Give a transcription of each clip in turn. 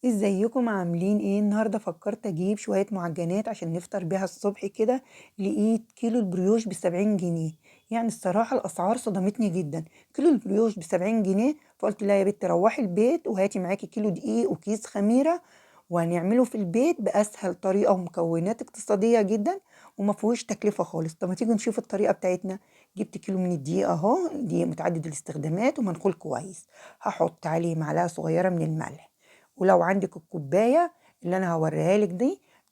ازيكم عاملين ايه؟ النهارده فكرت اجيب شوية معجنات عشان نفطر بيها الصبح كده. لقيت كيلو البريوش ب70 جنيه. يعني الصراحة الاسعار صدمتني جدا. كيلو البريوش ب70 جنيه، فقلت لا يا بنت روحي البيت وهاتي معاكي كيلو دقيق وكيس خميرة، وهنعمله في البيت باسهل طريقة ومكونات اقتصادية جدا وما فيهوش تكلفة خالص. طب ما تيجي نشوف الطريقة بتاعتنا. جبت كيلو من الدقيق اهو، دقيق متعدد الاستخدامات ومنخول كويس. هحط عليه معلقة صغيرة من الملح، ولو عندك الكوباية اللي انا هوريها لك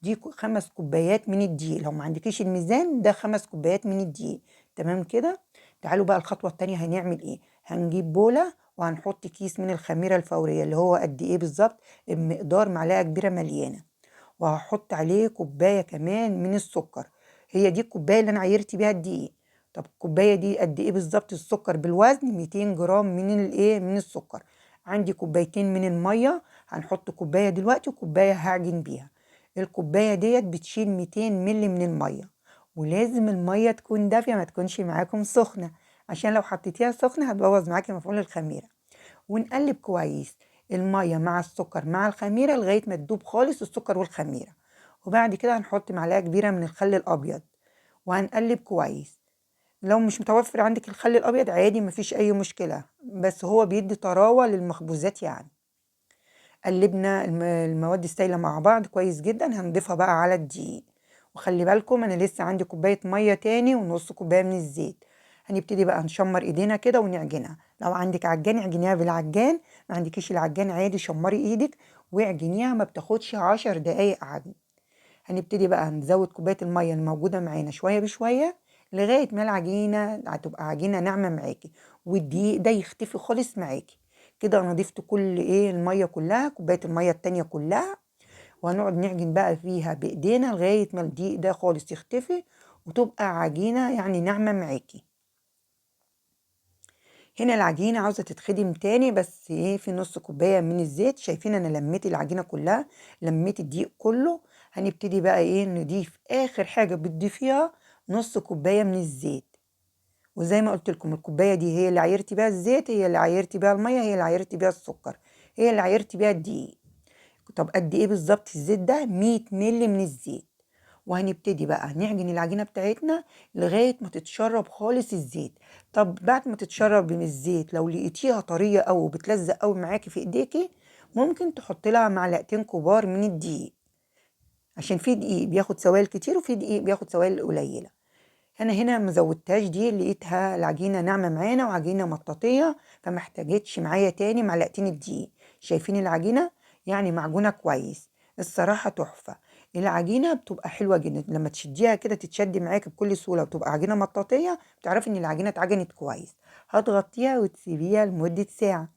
دي 5 كوبايات من الدقيق. لو ما عندكيش الميزان ده 5 كوبايات من الدقيق. تمام كده. تعالوا بقى الخطوة التانية، هنعمل ايه؟ هنجيب بولة وهنحط كيس من الخميرة الفورية اللي هو قد ايه بالظبط؟ بمقدار معلقة كبيرة مليانة. وهحط عليه كوباية كمان من السكر. هي دي الكوباية اللي انا عايرتي بيها الدقيق. طب الكوباية دي قد ايه بالظبط السكر بالوزن؟ 200 جرام من الايه، من السكر. عندي كوبايتين من المية، هنحط كوباية دلوقتي وكوباية هعجن بيها. الكوباية ديت بتشيل 200 ملي من المية، ولازم المية تكون دافية، ما تكونش معاكم سخنة، عشان لو حطيتيها سخنة هتبوظ معاكي مفعول الخميرة. ونقلب كويس المية مع السكر مع الخميرة لغاية ما تدوب خالص السكر والخميرة. وبعد كده هنحط معلقة كبيرة من الخل الأبيض وهنقلب كويس. لو مش متوفر عندك الخل الأبيض عادي، مفيش أي مشكلة، بس هو بيدي طراوة للمخبوزات يعني. قلبنا المواد السايلة مع بعض كويس جدا، هنضيفها بقى على الدقيق. وخلي بالكم انا لسه عندي كوباية مية تاني ونص كوباية من الزيت. هنبتدي بقى نشمر ايدينا كده ونعجنها. لو عندك عجان اعجنيها بالعجان، ما عندكيش العجان عادي شمري ايدك واعجنيها، ما بتاخدش 10 دقايق عجن. هنبتدي بقى نزود كوباية المية الموجودة معانا شوية بشوية لغاية ما العجينة هتبقى عجينة ناعمة معاكي والدقيق ده يختفي خالص معاكي. كده انا ضفت كل ايه المية كلها، كوباية المية التانية كلها. وهنقعد نعجن بقى فيها بايدينا لغاية ما الدقيق ده خالص يختفي وتبقى عجينة يعني ناعمة معاكي. هنا العجينة عاوزة تتخدم تاني، بس ايه، في نص كوباية من الزيت. شايفين انا لميت العجينة كلها، لميت الدقيق كله. هنبتدي بقى ايه، نضيف اخر حاجة بتضيفيها نص كوباية من الزيت. وزي ما قلت لكم الكوباية دي هي اللي عايرتي بيها الزيت، هي اللي عايرتي بيها المية، هي اللي عايرتي بيها السكر، هي اللي عايرتي بيها الدقيق. طب قد ايه بالظبط الزيت ده؟ 100 مللي من الزيت. وهنبتدي بقى نعجن العجينة بتاعتنا لغاية ما تتشرب خالص الزيت. طب بعد ما تتشرب من الزيت لو لقيتيها طرية أو بتلزق أوي معاكي في إيديكي، ممكن تحطي لها معلقتين كبار من الدقيق، عشان في دقيق بياخد سوائل كتير وفي دقيق بياخد سوائل قليلة. أنا هنا ما زودتهاش دي، لقيتها العجينة ناعمة معانا وعجينة مطاطية، فما احتاجتش معايا تاني معلقتين الدقيق. شايفين العجينة؟ يعني معجونة كويس. الصراحة تحفة. العجينة بتبقى حلوة جدا لما تشديها كده، تتشد معاك بكل سهولة وتبقى عجينة مطاطية، بتعرفي ان العجينة اتعجنت كويس. هتغطيها وتسيبيها لمدة ساعة.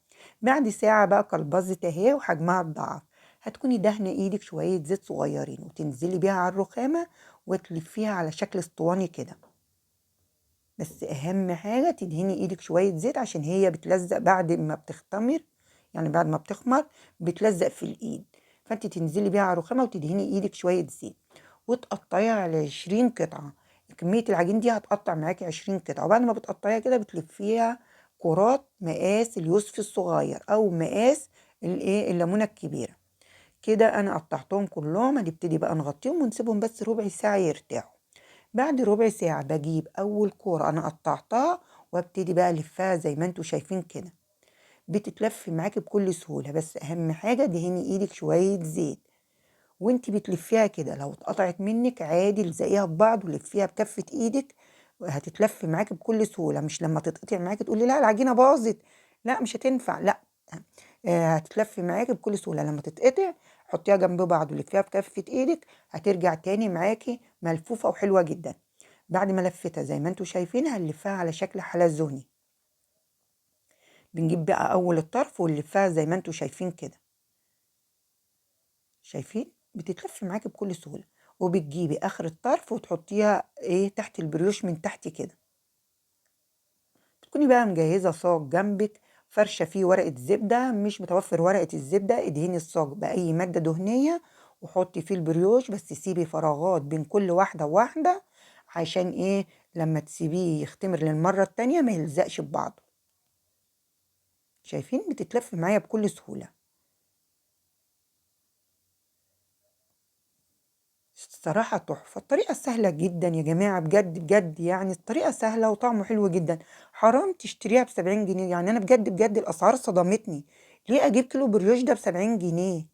بعد ساعة بقى كلبظت اهي وحجمها اتضاعف. هتكوني دهنة ايدك شوية زيت صغيرين وتنزلي بيها على الرخامة وتلفيها على شكل اسطواني كده. بس اهم حاجة تدهني ايدك شوية زيت، عشان هي بتلزق بعد ما بتختمر، يعني بعد ما بتخمر بتلزق في الايد. فانت تنزلي بيها على الرخامة وتدهني ايدك شوية زيت وتقطعيها على 20 قطعة. كمية العجين دي هتقطع معاكي 20 قطعة. وبعد ما بتقطعيها كده بتلفيها كرات مقاس اليوسف الصغير او مقاس الايه، الليمونة الكبيرة. كده انا قطعتهم كلهم. هنبتدي بقى نغطيهم ونسيبهم بس ربع ساعة يرتاحوا. بعد ربع ساعة بجيب أول كورة أنا قطعتها وابتدي بقى ألفها زي ما انتوا شايفين كده. بتتلف معاكي بكل سهولة، بس أهم حاجة دهني إيدك شوية زيت وانتي بتلفيها كده. لو اتقطعت منك عادي الزقيها ببعض ولفيها بكفة إيدك، هتتلف معاكي بكل سهولة. مش لما تتقطع معاكي تقولي لا العجينة باظت، لا مش هتنفع، لا. هتتلف معاكي بكل سهولة. لما تتقطع حطيها جنب بعض ولفيها بكفة ايدك، هترجع تاني معاكي ملفوفة وحلوة جدا. بعد ما لفتها زي ما انتوا شايفين هنلفها على شكل حلزوني. بنجيب بقى اول الطرف ونلفها زي ما انتوا شايفين كده. شايفين بتتلف معاكي بكل سهولة. وبتجيبي اخر الطرف وتحطيها ايه تحت البريوش من تحت كده. تكوني بقى مجهزة صاج جنبك، فرشة فيه ورقة زبدة. مش متوفر ورقة الزبدة، ادهني الصاج بأي مادة دهنية وحطي فيه البريوش، بس سيبي فراغات بين كل واحدة وواحدة، عشان ايه، لما تسيبيه يختمر للمرة التانية ما يلزقش ببعضه. شايفين بتتلف معايا بكل سهولة. الصراحة تحفة، الطريقة سهلة جدًا يا جماعة بجد، بجد يعني الطريقة سهلة وطعمه حلو جدًا، حرام تشتريها ب70 جنيه، يعني أنا بجد، بجد الأسعار صدمتني، ليه أجيب كيلو بريوش ده ب70 جنيه؟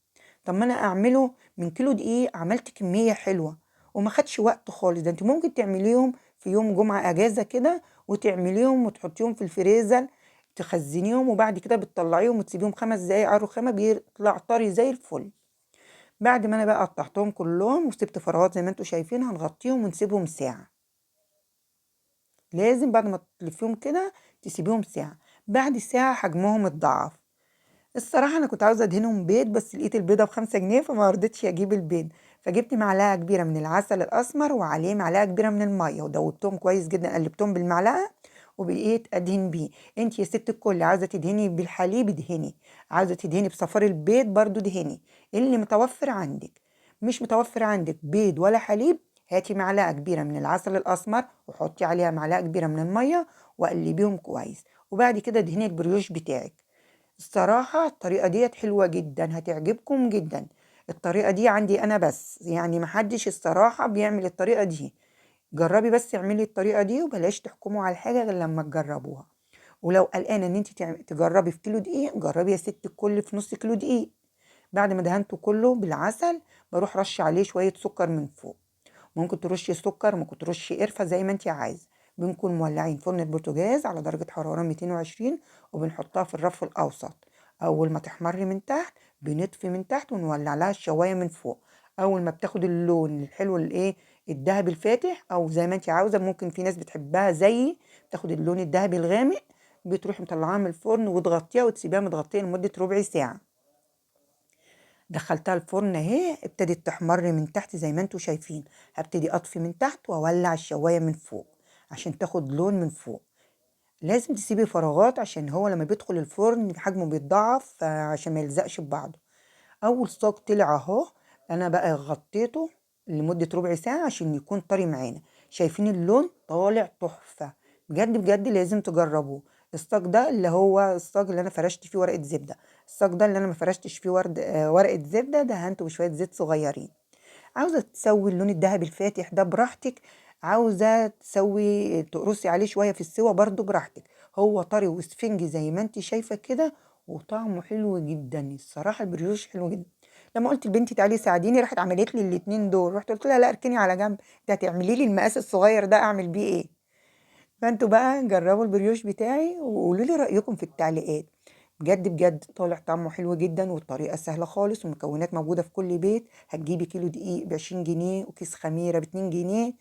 طب ما أنا أعمله من كيلو دقيق عملت كمية حلوة، وما خدش وقت خالص، ده أنتِ ممكن تعمليهم في يوم جمعة أجازة كده، وتعمليهم وتحطيهم في الفريزر تخزنيهم، وبعد كده بتطلعيهم وتسيبيهم 5 دقايق على الرخامة بيطلع طري زي الفل. بعد ما أنا بقى قطعتهم كلهم وسِبت فراغات زي ما أنتم شايفين، هنغطيهم ونسيبهم ساعة، لازم بعد ما تلفيهم كده تسيبيهم ساعة، بعد ساعة حجمهم اتضاعف. الصراحة أنا كنت عاوزة أدهنهم بيض بس لقيت البيضة ب5 جنيه فما رضيتش أجيب البيض، فجبت معلقة كبيرة من العسل الأسمر وعليه معلقة كبيرة من المَيّة ودوبتهم كويس جدًا، قلبتهم بالمعلقة وبقيت أدهن بيه. أنتِ يا ست الكل عاوزة تدهني بالحليب ادهني، عاوزة تدهني بصفار البيض برضه ادهني، اللي متوفر عندِك. مش متوفر عندِك بيض ولا حليب، هاتي معلقة كبيرة من العسل الأسمر وحطي عليها معلقة كبيرة من المَيّة وقلبيهم كويس، وبعد كده ادهني البريوش بتاعِك. الصراحة الطريقة ديّة حلوة جدًا، هتعجبكم جدًا. الطريقة دي عندي أنا بس، يعني ما حدش الصراحة بيعمل الطريقة دي. جرّبي بس اعملي الطريقة دي وبلاش تحكموا على الحاجة غير لمّا تجرّبوها. ولو قلقانة إن أنتِ تجرّبي في كيلو دقيق، جرّبي يا ستي الكل في نُص كيلو دقيق. بعد ما دهنته كله بالعسل، باروح رشّة عليه شوية سكر من فوق. ممكن ترشي سكر، ممكن ترشي قرفة زي ما انت عايزة. بنكون مولعين فرن البوتاجاز على درجة حرارة 220 وبنحطها في الرف الأوسط. أول ما تحمر من تحت بنطفي من تحت ونولع لها الشواية من فوق. أول ما بتاخد اللون الحلو الإيه الذهبي الفاتح أو زي ما انت عاوزة، ممكن في ناس بتحبها زيي تاخد اللون الذهبي الغامق، بتروحي مطلعاها من الفرن وتغطيها وتسيبيها متغطية لمدة ربع ساعة. دخلتها الفرن اهي ابتدت تحمر من تحت زي ما انتوا شايفين، هبتدي اطفي من تحت واولع الشوايه من فوق عشان تاخد لون من فوق. لازم تسيبي فراغات عشان هو لما بيدخل الفرن حجمه بيتضاعف عشان ما يلزقش ببعضه. اول صاج طلع اهو، انا بقى غطيته لمده ربع ساعه عشان يكون طري معانا. شايفين اللون طالع تحفه، بجد بجد لازم تجربوه. الصاج ده اللي هو الصاج اللي انا فرشت فيه ورقه زبده، الصاج ده اللي انا ما فرشتش فيه ورقه زبده، دهنته بشويه زيت صغيرين. عاوزه تسوي اللون الذهبي الفاتح ده براحتك، عاوزه تسوي تقرصي عليه شويه في السوا برضو براحتك. هو طري وسفنجي زي ما انت شايفه كده، وطعمه حلو جدا الصراحه، البريوش حلو جدا. لما قلت لبنتي تعالي ساعديني راحت عملت لي الاتنين دول، رحت قلت لها لا اركني على جنب، انت هتعملي لي المقاس الصغير ده اعمل بيه ايه؟ فانتوا بقى جربوا البريوش بتاعي وقولوا لي رايكم في التعليقات. بجد بجد طالع طعمه حلو جدا والطريقه سهله خالص والمكونات موجوده في كل بيت. هتجيبي كيلو دقيق ب20 جنيه وكيس خميره ب2 جنيه،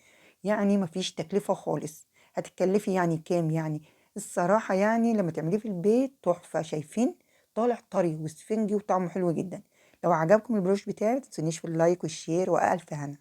يعني مفيش تكلفه خالص. هتتكلفي يعني كام يعني؟ الصراحه يعني لما تعمليه في البيت تحفه. شايفين طالع طري وسفنجي وطعمه حلو جدا. لو عجبكم البروش بتاعي متنسونيش في اللايك والشير، والف هنا.